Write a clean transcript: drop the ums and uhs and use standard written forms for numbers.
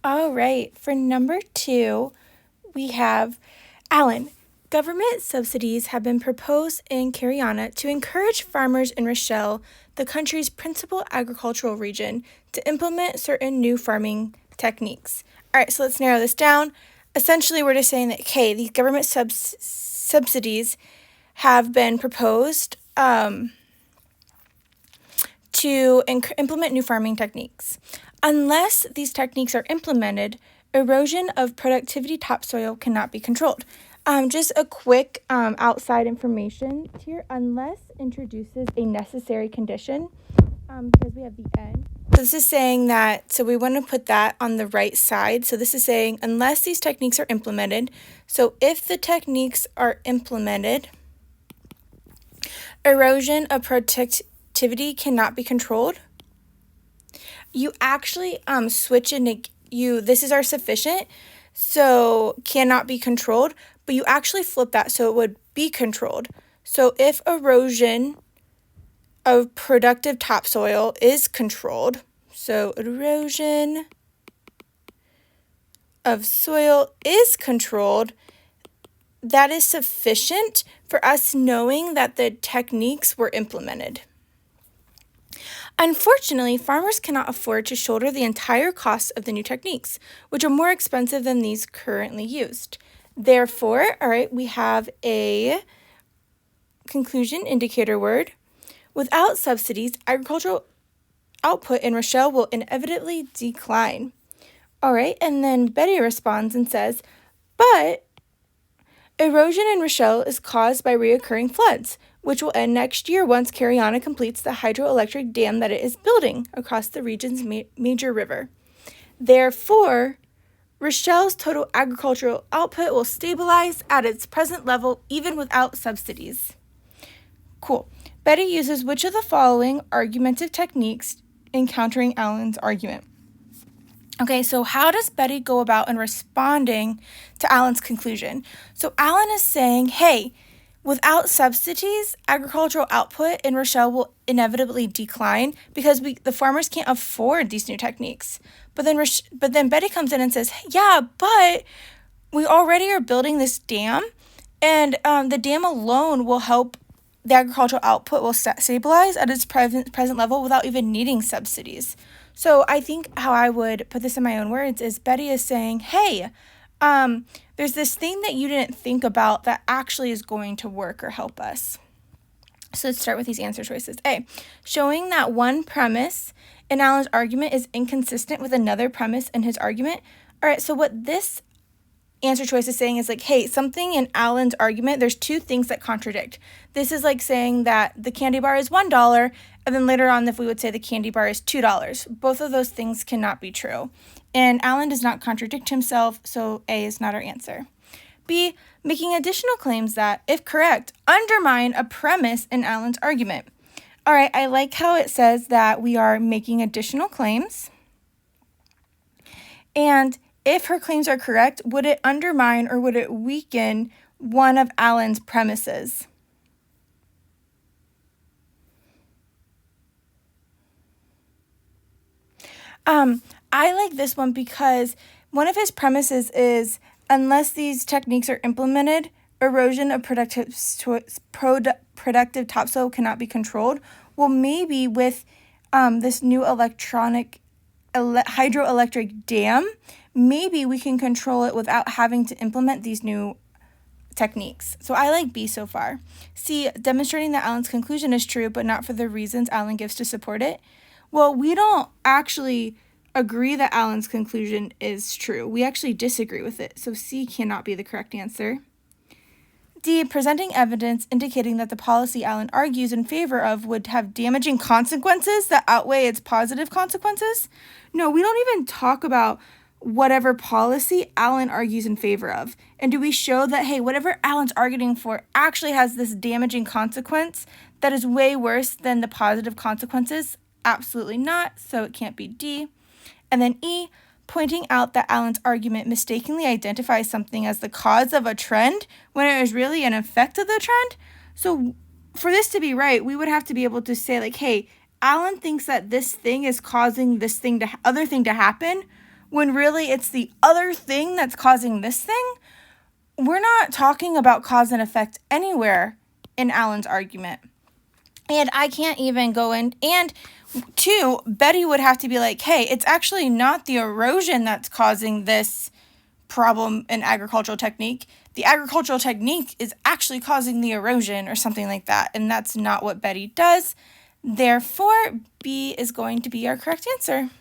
All right, for number 2, we have Alan. Government subsidies have been proposed in Cariana to encourage farmers in Rochelle, the country's principal agricultural region, to implement certain new farming techniques. All right, so let's narrow this down. Essentially, we're just saying that, okay, these government subsidies have been proposed to implement new farming techniques. Unless these techniques are implemented, erosion of productivity topsoil cannot be controlled. Just a quick outside information here. Unless introduces a necessary condition, because we have the N. So this is saying that, so we want to put that on the right side. So this is saying unless these techniques are implemented. So if the techniques are implemented, erosion of productivity cannot be controlled. You actually switch in this is our sufficient, so cannot be controlled, but you actually flip that so it would be controlled. So if erosion of productive topsoil is controlled, so erosion of soil is controlled, that is sufficient for us knowing that the techniques were implemented. Unfortunately, farmers cannot afford to shoulder the entire cost of the new techniques, which are more expensive than these currently used. Therefore, all right, we have a conclusion indicator word. Without subsidies, agricultural output in Rochelle will inevitably decline. All right, and then Betty responds and says, but erosion in Rochelle is caused by reoccurring floods, which will end next year once Cariana completes the hydroelectric dam that it is building across the region's major river. Therefore, Rochelle's total agricultural output will stabilize at its present level even without subsidies. Cool. Betty uses which of the following argumentative techniques in countering Alan's argument? Okay, so how does Betty go about in responding to Alan's conclusion? So Alan is saying, hey, without subsidies, agricultural output in Rochelle will inevitably decline because the farmers can't afford these new techniques. But then Betty comes in and says, yeah, but we already are building this dam, and the dam alone will help the agricultural output will stabilize at its present level without even needing subsidies. So I think how I would put this in my own words is Betty is saying, hey, there's this thing that you didn't think about that actually is going to work or help us. So let's start with these answer choices. A, showing that one premise in Alan's argument is inconsistent with another premise in his argument. All right, so what this answer choice is saying is like, hey, something in Alan's argument, there's two things that contradict. This is like saying that the candy bar is $1, and then later on if we would say the candy bar is $2. Both of those things cannot be true. And Alan does not contradict himself, so A is not our answer. B, making additional claims that, if correct, undermine a premise in Alan's argument. All right, I like how it says that we are making additional claims. And if her claims are correct, would it undermine or would it weaken one of Alan's premises? I like this one because one of his premises is, unless these techniques are implemented, erosion of productive topsoil cannot be controlled. Well, maybe with this new hydroelectric dam, maybe we can control it without having to implement these new techniques. So I like B so far. C, demonstrating that Alan's conclusion is true, but not for the reasons Alan gives to support it. Well, we don't actually agree that Alan's conclusion is true. We actually disagree with it. So C cannot be the correct answer. D, presenting evidence indicating that the policy Alan argues in favor of would have damaging consequences that outweigh its positive consequences. No, we don't even talk about whatever policy Alan argues in favor of. And do we show that, hey, whatever Alan's arguing for actually has this damaging consequence that is way worse than the positive consequences? Absolutely not, so it can't be D. And then E, pointing out that Alan's argument mistakenly identifies something as the cause of a trend when it is really an effect of the trend. So for this to be right, we would have to be able to say like, hey, Alan thinks that this thing is causing this other thing to happen. when really it's the other thing that's causing this thing, we're not talking about cause and effect anywhere in Alan's argument. And I can't even go in, and two, Betty would have to be like, hey, it's actually not the erosion that's causing this problem in agricultural technique. The agricultural technique is actually causing the erosion or something like that, and that's not what Betty does. Therefore, B is going to be our correct answer.